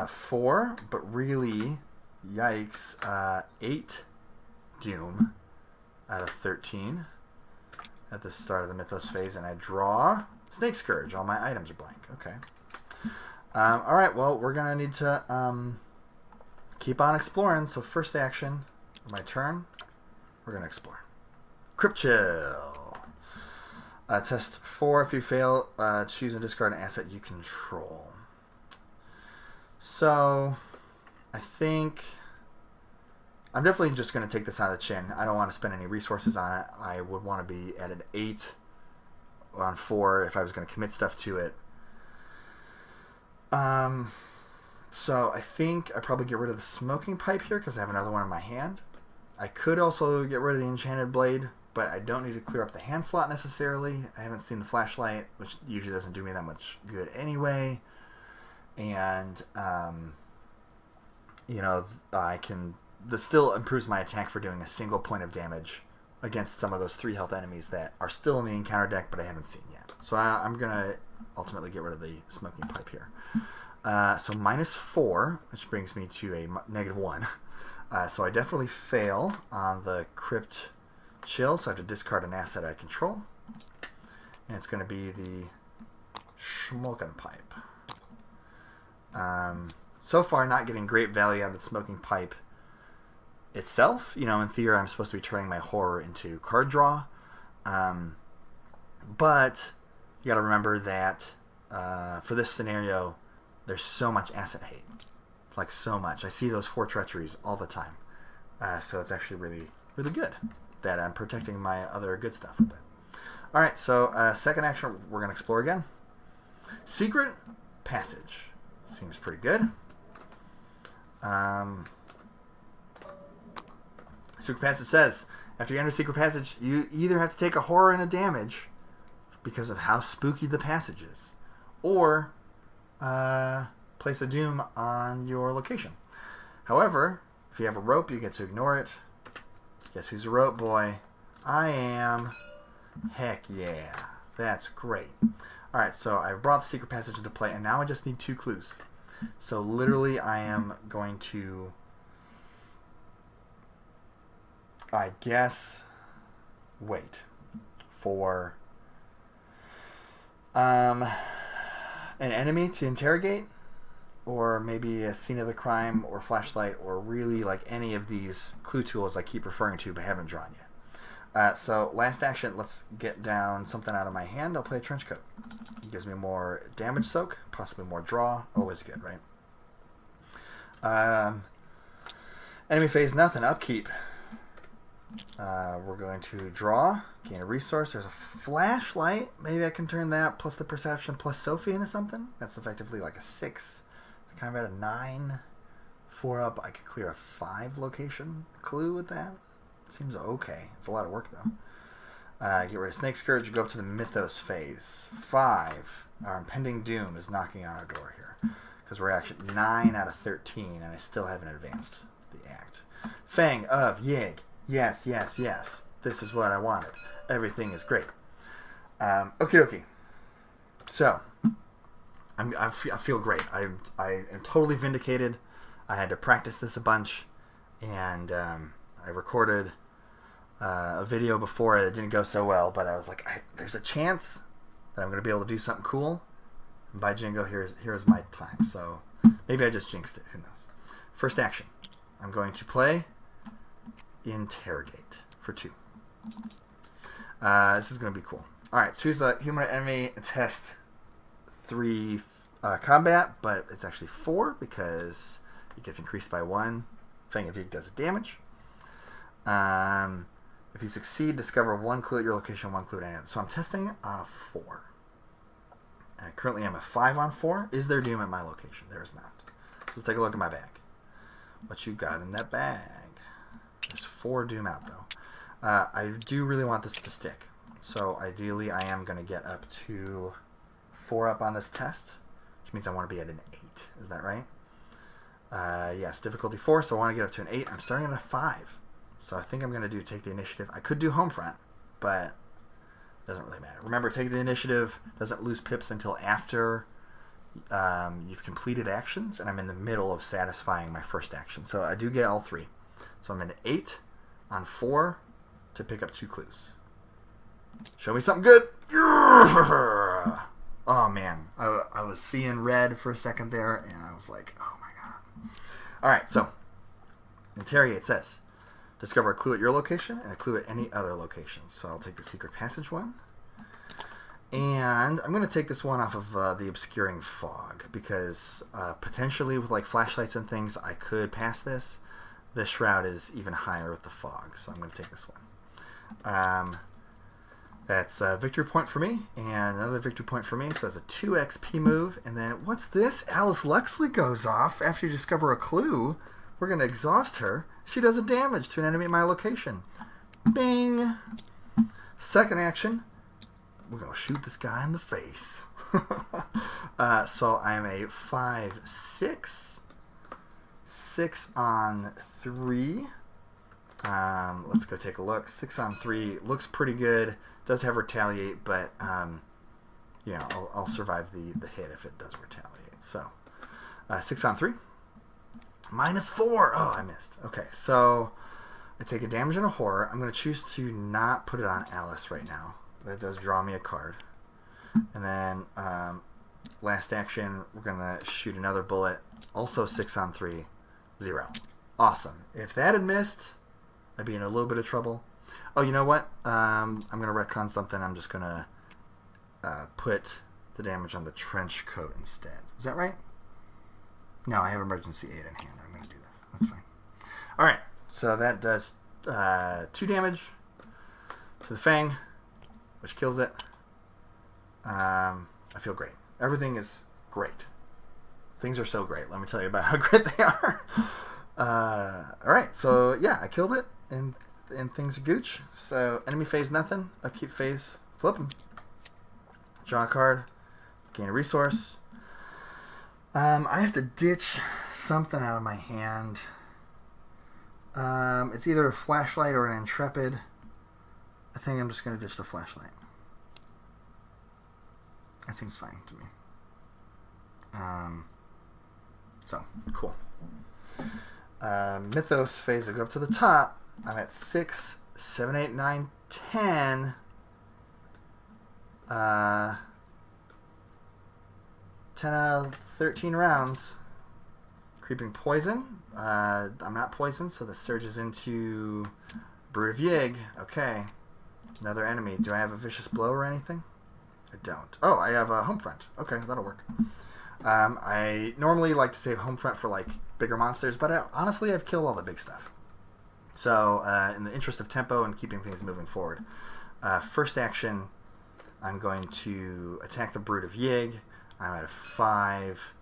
4, but really, yikes, 8 Doom out of 13 at the start of the Mythos phase, and I draw Snake Scourge. All my items are blank. Okay. All right, well, we're going to need to keep on exploring. So first action, my turn, we're going to explore. Crypt Chill. Test 4. If you fail, choose and discard an asset you control. So I think I'm definitely just going to take this on the chin. I don't want to spend any resources on it. I would want to be at an 8 on 4 if I was going to commit stuff to it. So I think I probably get rid of the Smoking Pipe here because I have another one in my hand. I could also get rid of the Enchanted Blade, but I don't need to clear up the hand slot necessarily. I haven't seen the Flashlight, which usually doesn't do me that much good anyway. And, you know, this still improves my attack for doing a single point of damage against some of those 3 health enemies that are still in the encounter deck, but I haven't seen yet. So I'm going to ultimately get rid of the Smoking Pipe here. So -4, which brings me to a -1. So I definitely fail on the Crypt Chill, so I have to discard an asset I control. And it's going to be the Smoking Pipe. So far, not getting great value out of the Smoking Pipe itself. You know, in theory, I'm supposed to be turning my horror into card draw. But you got to remember that for this scenario, there's so much asset hate. It's like so much. I see those 4 treacheries all the time. So it's actually really, really good that I'm protecting my other good stuff with it. All right, so second action, we're going to explore again. Secret Passage. Seems pretty good. Secret Passage says, after you enter Secret Passage, you either have to take a horror and a damage because of how spooky the passage is, or place a doom on your location. However, if you have a rope, you get to ignore it. Guess who's a rope boy? I am. Heck yeah. That's great. Alright, so I brought the secret passage into play, and now I just need 2 clues. So literally I am going to, I guess, wait for an enemy to interrogate, or maybe a scene of the crime, or flashlight, or really like any of these clue tools I keep referring to but haven't drawn yet. So last action, let's get down something out of my hand. I'll play a trench coat. It gives me more damage soak, possibly more draw. Always good, right? Enemy phase, nothing. Upkeep. We're going to draw, gain a resource. There's a flashlight. Maybe I can turn that plus the perception plus Sophie into something. That's effectively like a 6. Kind of at a 9. 4 up. I could clear a 5 location clue with that. Seems okay. It's a lot of work, though. Get rid of Snake Scourge. Go up to the Mythos phase. 5. Our impending doom is knocking on our door here. Because we're actually 9 out of 13, and I still haven't advanced the act. Fang of Yig. Yes, yes, yes. This is what I wanted. Everything is great. Okie dokie. So, I feel great. I am totally vindicated. I had to practice this a bunch, and I recorded a video before it didn't go so well, but I was like, there's a chance that I'm going to be able to do something cool. And by Jingo, here's my time. So maybe I just jinxed it. Who knows? First action. I'm going to play Interrogate for 2. This is going to be cool. Alright, so here's a human enemy test 3 combat, but it's actually 4 because it gets increased by 1. Fang of Yig does a damage. If you succeed, discover 1 clue at your location, 1 clue at any other. So I'm testing 4. Currently I'm a 5 on 4. Is there doom at my location? There is not. So let's take a look at my bag. What you got in that bag? There's 4 doom out, though. I do really want this to stick. So ideally I am going to get up to 4 up on this test, which means I want to be at an 8. Is that right? Yes, difficulty 4, so I want to get up to an 8. I'm starting at a 5. So I think I'm going to take the initiative. I could do home front, but it doesn't really matter. Remember, take the initiative doesn't lose pips until after you've completed actions, and I'm in the middle of satisfying my first action. So I do get all 3. So I'm at an 8 on 4 to pick up 2 clues. Show me something good. Oh, man. I was seeing red for a second there, and I was like, oh, my God. All right, so Interrogate says, discover a clue at your location and a clue at any other location. So I'll take the secret passage one. And I'm going to take this one off of the obscuring fog because potentially with like flashlights and things, I could pass this. This shroud is even higher with the fog, so I'm going to take this one. That's a victory point for me, and another victory point for me, so that's a 2 XP move. And then, what's this? Alice Luxley goes off after you discover a clue. We're going to exhaust her. She does a damage to an enemy at my location. Bing! Second action, we're going to shoot this guy in the face. So I'm a 5, 6. 6 on 3. Let's go take a look. 6 on 3 looks pretty good. Does have retaliate, but you know, I'll survive the hit if it does retaliate. So 6 on 3. -4. Oh, I missed. Okay, so I take a damage and a horror. I'm going to choose to not put it on Alice right now. That does draw me a card. And then last action, we're going to shoot another bullet. Also 6 on 3. 0. Awesome. If that had missed, I'd be in a little bit of trouble. Oh, you know what? I'm going to retcon something. I'm just going to put the damage on the trench coat instead. Is that right? No, I have emergency aid in hand. I'm going to do this. That's fine. All right. So that does 2 damage to the Fang, which kills it. I feel great. Everything is great. Things are so great. Let me tell you about how great they are. All right. So, yeah, I killed it, and things are gooch. So, enemy phase, nothing. Upkeep phase, flip them. Draw a card. Gain a resource. I have to ditch something out of my hand. It's either a flashlight or an Intrepid. I think I'm just going to ditch the flashlight. That seems fine to me. So, cool. Mythos phase, I go up to the top. I'm at 6, 7, 8, 9, 10. 10 out of 13 rounds. Creeping Poison. I'm not poisoned, so the surges into Brood of Yig. Okay. Another enemy. Do I have a Vicious Blow or anything? I don't. Oh, I have a Home Front. Okay, that'll work. I normally like to save Home Front for like bigger monsters, but honestly, I've killed all the big stuff. So, in the interest of tempo and keeping things moving forward, first action, I'm going to attack the Brood of Yig. I'm at a 5,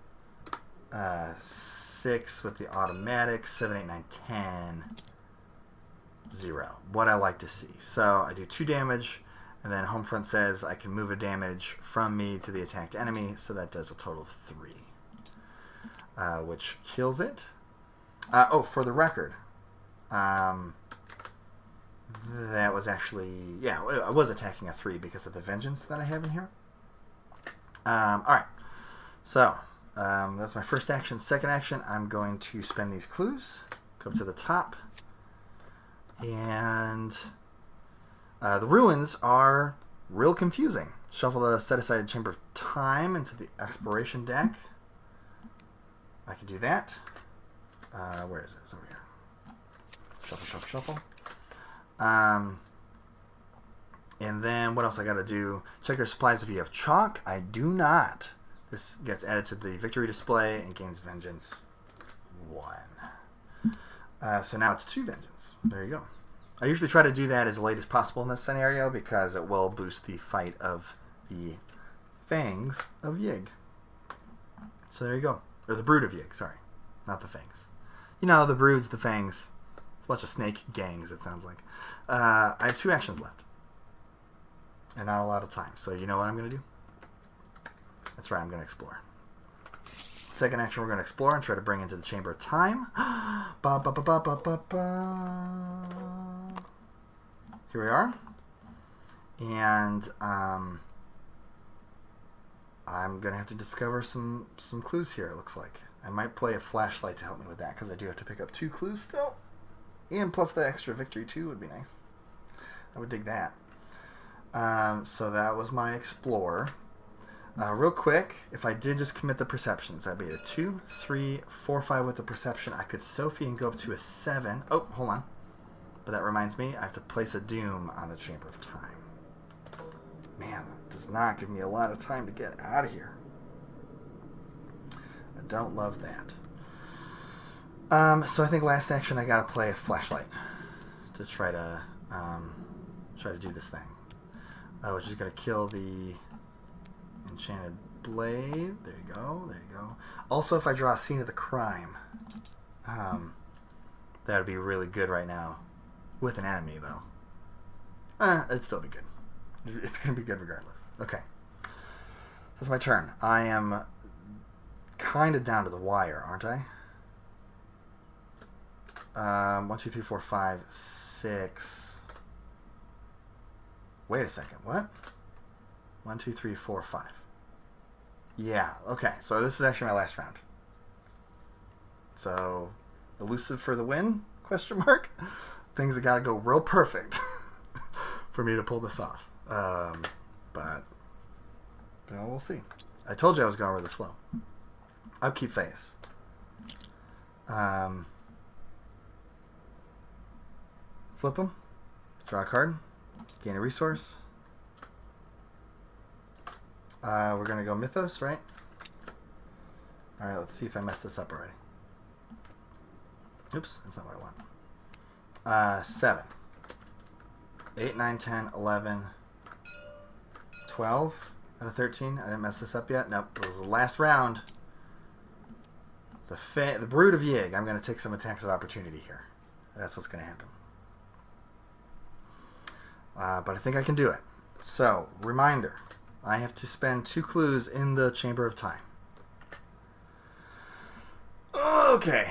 6 with the automatic, 7, 8, 9, 10, 0. What I like to see. So I do 2 damage, and then Homefront says I can move a damage from me to the attacked enemy, so that does a total of 3, which kills it. Oh, for the record, that was actually, yeah, I was attacking a 3 because of the vengeance that I have in here. Alright, so that's my first action. Second action, I'm going to spend these clues, go up to the top, and the ruins are real confusing. Shuffle the set-aside Chamber of Time into the Exploration deck. I can do that. Where is it? It's over here. Shuffle, shuffle, shuffle. And then what else I gotta do? Check your supplies if you have chalk. I do not. This gets added to the victory display and gains vengeance 1. So now it's 2 vengeance. There you go. I usually try to do that as late as possible in this scenario because it will boost the fight of the Fangs of Yig. So there you go. Or the Brood of Yig, sorry. Not the Fangs. You know, the Broods, the Fangs. It's a bunch of snake gangs, it sounds like. I have 2 actions left. And not a lot of time. So you know what I'm going to do? That's right, I'm going to explore. Second action, we're going to explore and try to bring into the Chamber of Time. Ba, ba, ba, ba, ba, ba, ba. Here we are. And I'm going to have to discover some clues here, it looks like. I might play a flashlight to help me with that, because I do have to pick up 2 clues still. And plus the extra victory, too, would be nice. I would dig that. So that was my Explorer. Real quick, if I did just commit the perceptions, I'd be at a 2, 3, 4, 5 with the perception. I could Sophie and go up to a 7. Oh, hold on. But that reminds me, I have to place a Doom on the Chamber of Time. Man, that does not give me a lot of time to get out of here. I don't love that. So I think last action I gotta play a flashlight to try to do this thing. Which is gonna kill the Enchanted Blade. There you go. There you go. Also, if I draw a Scene of the Crime, that would be really good right now. With an enemy, though. It'd still be good. It's going to be good regardless. Okay. That's my turn. I am kind of down to the wire, aren't I? 1, 2, 3, 4, 5, 6. Wait a second. What? 1, 2, 3, 4, 5. Yeah, okay. So this is actually my last round. So, elusive for the win? Question mark. Things have got to go real perfect for me to pull this off. But we'll see. I told you I was going really slow. Upkeep phase. Flip them. Draw a card. Gain a resource. We're going to go Mythos, right? Alright, let's see if I messed this up already. Oops, that's not what I want. 7, 8, 9, 10, 11, 12 out of 13. I didn't mess this up yet. Nope, it was the last round. The Brood of Yig. I'm going to take some attacks of opportunity here. That's what's going to happen. But I think I can do it. So, reminder. I have to spend 2 clues in the Chamber of Time. Okay.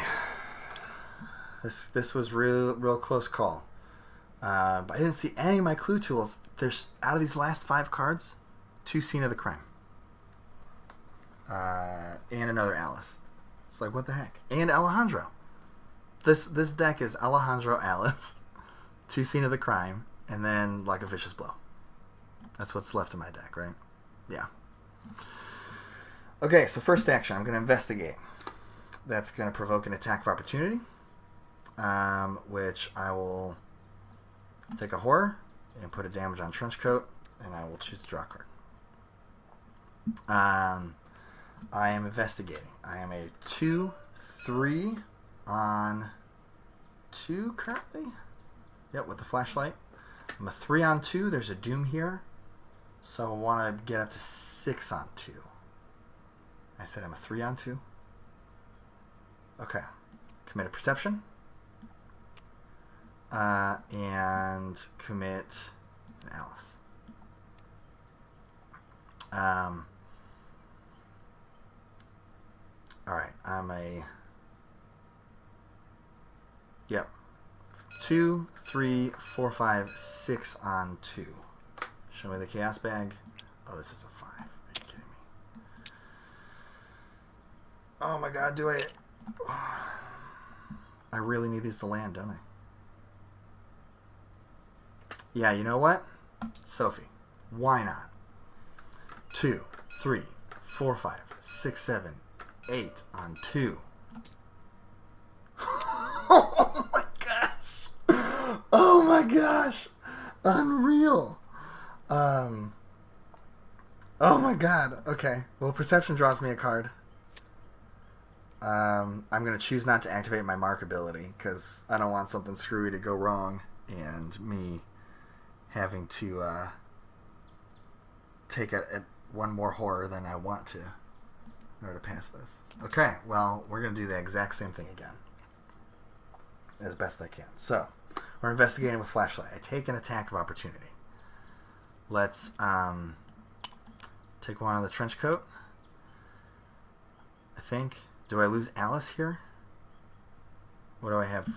This was real close call. But I didn't see any of my clue tools. There's, out of these last 5 cards, 2 Scene of the Crime. and another Alice. It's like, what the heck? And Alejandro. This deck is Alejandro, Alice, 2 Scene of the Crime, and then like a Vicious Blow. That's what's left of my deck, right? Yeah. Okay, so first action, I'm going to investigate. That's going to provoke an attack of opportunity, which I will take a horror and put a damage on Trenchcoat, and I will choose to draw a card. I am investigating. I am a 2/3 on 2 currently. Yep, with the flashlight. I'm a 3 on 2. There's a Doom here. So I want to get up to 6 on 2. I said I'm a 3 on 2. Okay. Commit a Perception. And commit an Alice. Alright, I'm a... Yep. 2, 3, 4, 5, 6 on 2. Show me the Chaos Bag. Oh, this is a 5. Are you kidding me? Oh my god, do I... I really need these to land, don't I? Yeah, you know what? Sophie, why not? 2, 3, 4, 5, 6, 7, 8 on 2. Oh my gosh! Oh my gosh! Unreal! Oh my god. Okay. Well, Perception draws me a card. I'm going to choose not to activate my mark ability because I don't want something screwy to go wrong and me having to take one more horror than I want to in order to pass this. Okay, well, we're going to do the exact same thing again as best I can. So, we're investigating with flashlight. I take an attack of opportunity. Let's take one on the trench coat. I think. Do I lose Alice here? What do I have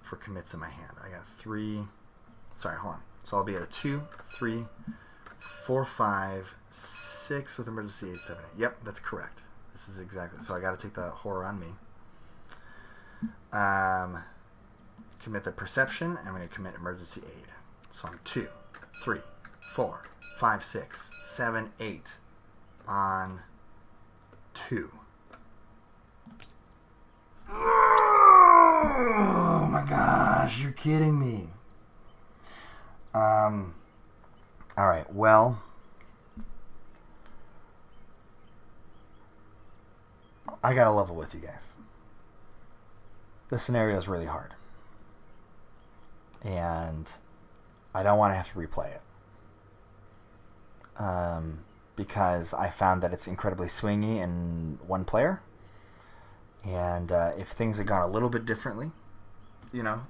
for commits in my hand? I got 3. Sorry, hold on. So I'll be at a 2, 3, 4, 5, 6 with emergency 8, 7, 8. Yep, that's correct. This is exactly. So I got to take the horror on me. Commit the perception. I'm going to commit emergency aid. So I'm 2, 3, 4, 5, 6, 7, 8 on 2. Oh my gosh, you're kidding me. Alright, well, I gotta level with you guys. This scenario is really hard. And I don't want to have to replay it. Because I found that it's incredibly swingy in one player. And if things had gone a little bit differently, you know,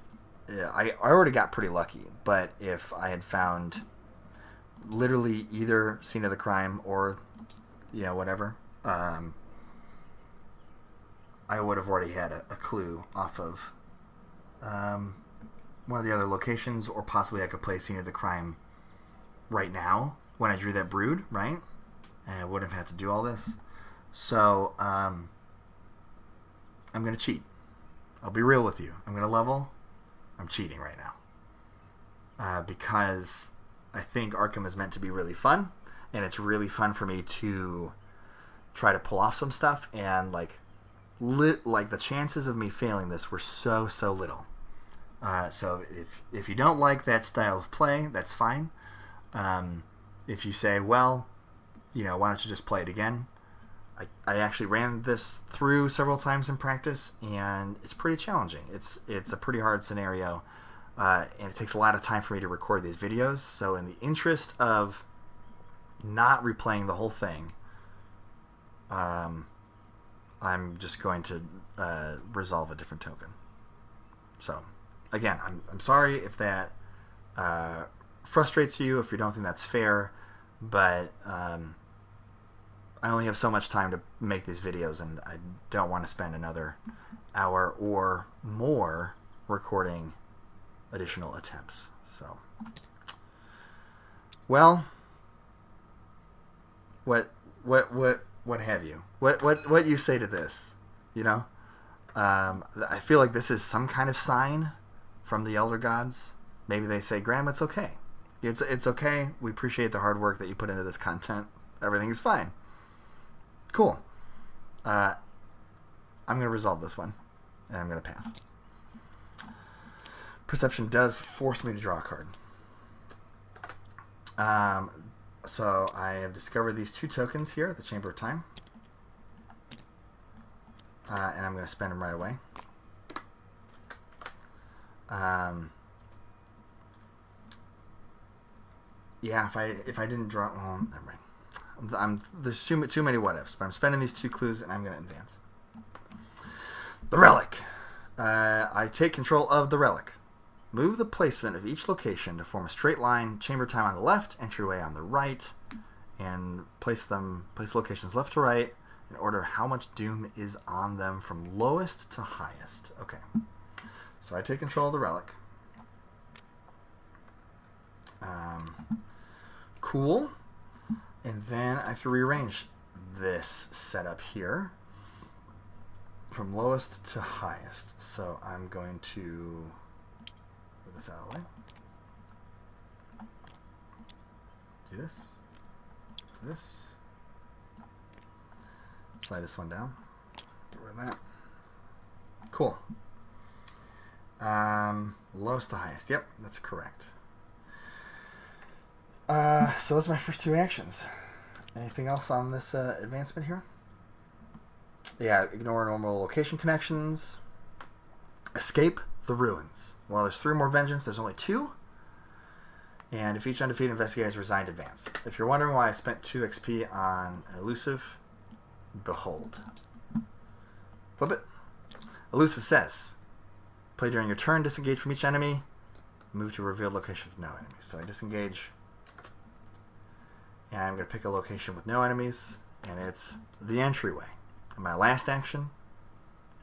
yeah, I already got pretty lucky. But if I had found literally either scene of the crime or, you know, whatever, I would have already had a clue off of one of the other locations, or possibly I could play scene of the crime right now when I drew that brood, right? And I wouldn't have had to do all this. So, I'm going to cheat. I'll be real with you. I'm going to level. I'm cheating right now. Because I think Arkham is meant to be really fun. And it's really fun for me to try to pull off some stuff. And like the chances of me failing this were so little. So if you don't like that style of play, that's fine. If you say, well, you know, why don't you just play it again? I actually ran this through several times in practice, and it's pretty challenging. It's a pretty hard scenario, and it takes a lot of time for me to record these videos. So in the interest of not replaying the whole thing, I'm just going to resolve a different token. So again, I'm sorry if that frustrates you, if you don't think that's fair, but I only have so much time to make these videos, and I don't want to spend another hour or more recording additional attempts. So, well, what what have you. What you say to this, you know? I feel like this is some kind of sign from the Elder Gods. Maybe they say, Graham, it's okay. It's okay. We appreciate the hard work that you put into this content. Everything is fine. Cool. I'm going to resolve this one, and I'm going to pass. Perception does force me to draw a card. So I have discovered these 2 tokens here at the Chamber of Time. And I'm going to spend them right away. Yeah, if I didn't draw... Well, never mind. There's too many what-ifs, but I'm spending these 2 clues, and I'm going to advance. The Relic. I take control of the Relic. Move the placement of each location to form a straight line, Chamber of Time on the left, entryway on the right, and place locations left to right in order how much doom is on them from lowest to highest. Okay. So I take control of the Relic. Cool. And then I have to rearrange this setup here from lowest to highest. So I'm going to move this out of the way. Do this. Do this. Slide this one down. Get rid of that. Cool. Lowest to highest. Yep, that's correct. So those are my first 2 actions. Anything else on this advancement here? Yeah, ignore normal location connections. Escape the ruins. Well, there's 3 more vengeance. There's only 2. And if each undefeated investigator is resigned, advance. If you're wondering why I spent 2 XP on an elusive, behold. Flip it. Elusive says, play during your turn, disengage from each enemy, move to a revealed location with no enemies. So I disengage, and I'm going to pick a location with no enemies, and it's the entryway. And my last action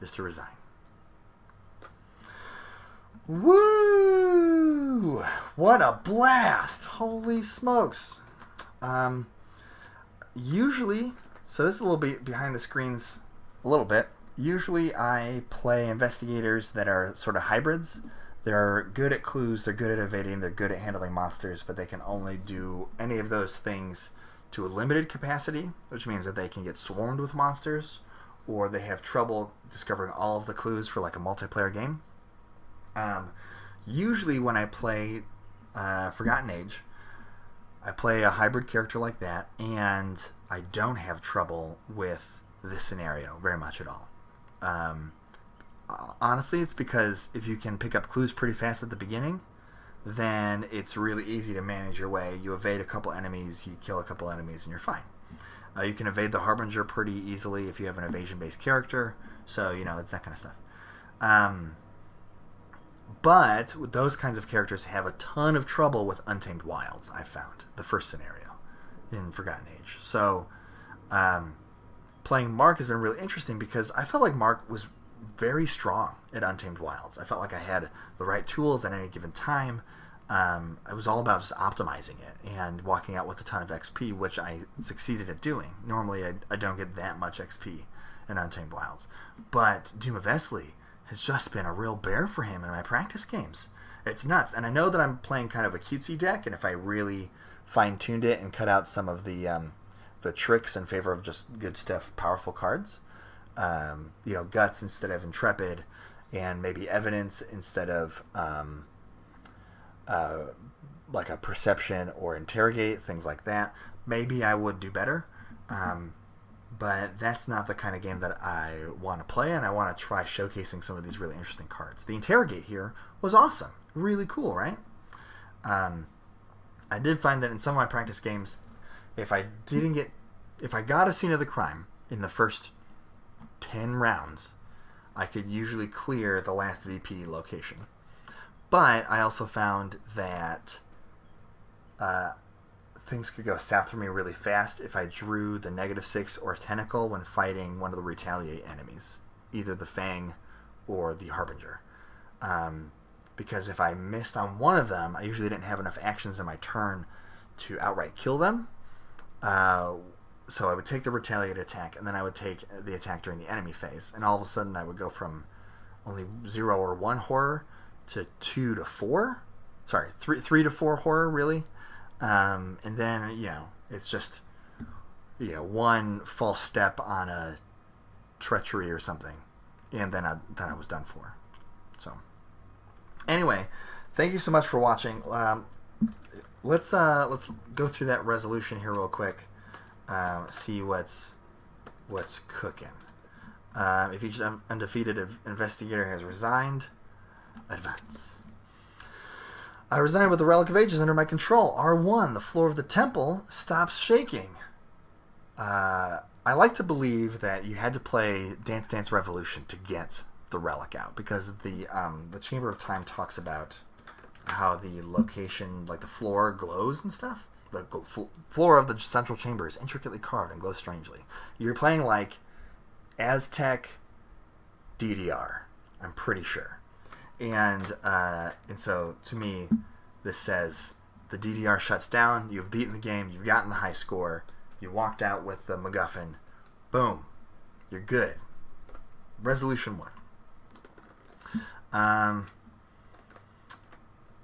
is to resign. Woo! What a blast! Holy smokes. Usually, so this is a little bit behind the screens a little bit. Usually I play investigators that are sort of hybrids. They're good at clues, they're good at evading, they're good at handling monsters, but they can only do any of those things to a limited capacity, which means that they can get swarmed with monsters, or they have trouble discovering all of the clues for like a multiplayer game. Usually when I play Forgotten Age, I play a hybrid character like that, and I don't have trouble with this scenario very much at all. Honestly, it's because if you can pick up clues pretty fast at the beginning, then it's really easy to manage your way. You evade a couple enemies, you kill a couple enemies, and you're fine. You can evade the Harbinger pretty easily if you have an evasion-based character, so, you know, it's that kind of stuff. But those kinds of characters have a ton of trouble with Untamed Wilds, I found, the first scenario in Forgotten Age. So, playing Mark has been really interesting because I felt like Mark was very strong at Untamed Wilds. I felt like I had the right tools at any given time. It was all about just optimizing it and walking out with a ton of XP, which I succeeded at doing. Normally, I don't get that much XP in Untamed Wilds. But Doom of Eztli has just been a real bear for him in my practice games. It's nuts. And I know that I'm playing kind of a cutesy deck, and if I really fine-tuned it and cut out some of the tricks in favor of just good stuff, powerful cards, Guts instead of Intrepid, and maybe Evidence instead of like a Perception or Interrogate, things like that, maybe I would do better. But that's not the kind of game that I want to play, and I want to try showcasing some of these really interesting cards. The Interrogate here was awesome. Really cool, right? I did find that in some of my practice games, if I got a scene of the crime in the first 10 rounds, I could usually clear the last VP location. But I also found that things could go south for me really fast if I drew the -6 or Tentacle when fighting one of the Retaliate enemies, either the Fang or the Harbinger. Because if I missed on one of them, I usually didn't have enough actions in my turn to outright kill them. so I would take the retaliate attack, and then I would take the attack during the enemy phase, and all of a sudden I would go from only 0 or 1 horror to 2 to 4. Sorry, 3 to 4 horror, really. And then, it's just, one false step on a treachery or something, and then I was done for. So, anyway, thank you so much for watching. Let's go through that resolution here real quick. See what's cooking. If each undefeated investigator has resigned, advance. I resign with the Relic of Ages under my control. R1, the floor of the temple stops shaking. I like to believe that you had to play Dance Dance Revolution to get the relic out, because the Chamber of Time talks about how the location, like the floor, glows and stuff. The floor of the central chamber is intricately carved and glows strangely. You're playing like Aztec DDR, I'm pretty sure. And so to me, this says the DDR shuts down. You've beaten the game. You've gotten the high score. You walked out with the MacGuffin. Boom, you're good. Resolution 1.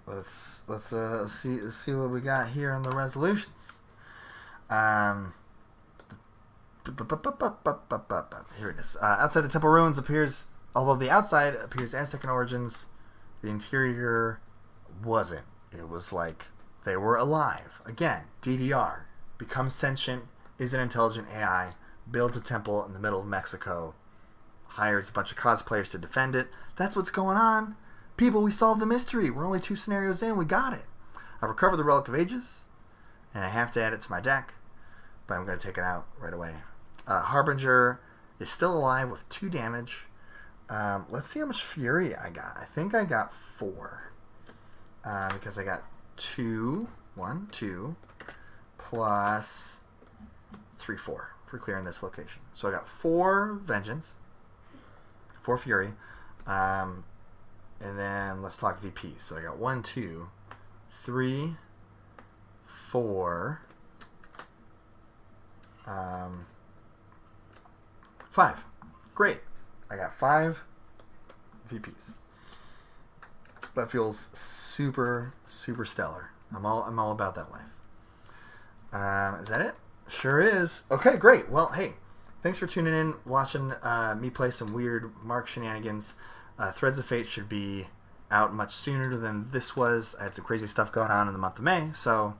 Let's see what we got here on the resolutions. Here it is. Outside the temple ruins appears, although the outside appears Aztec in origins, the interior wasn't. It was like they were alive. Again, DDR becomes sentient, is an intelligent AI, builds a temple in the middle of Mexico, hires a bunch of cosplayers to defend it. That's what's going on. People, we solved the mystery. We're only 2 scenarios in. We got it. I recovered the Relic of Ages, and I have to add it to my deck, but I'm going to take it out right away. Harbinger is still alive with 2 damage. Let's see how much Fury I got. I think I got 4. Because I got 2, 1, 2, plus 3, 4 for clearing this location. So I got 4 Vengeance, 4 Fury, and then let's talk VP. So I got 1, 2, 3, 4, 5. Great. I got 5 VPs. That feels super, super stellar. I'm all about that life. Is that it? Sure is. Okay, great. Well, hey, thanks for tuning in, watching me play some weird Mark shenanigans. Threads of Fate should be out much sooner than this was. I had some crazy stuff going on in the month of May, so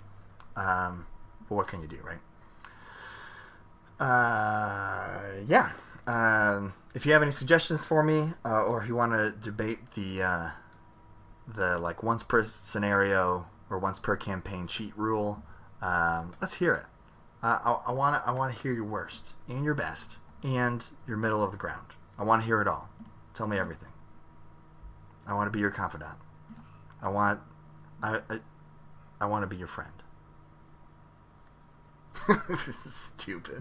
well, what can you do, right? Yeah. If you have any suggestions for me, or if you want to debate the like once per scenario or once per campaign cheat rule, let's hear it. I want to hear your worst and your best and your middle of the ground. I want to hear it all. Tell me everything. I want to be your confidant. I want to be your friend. This is stupid.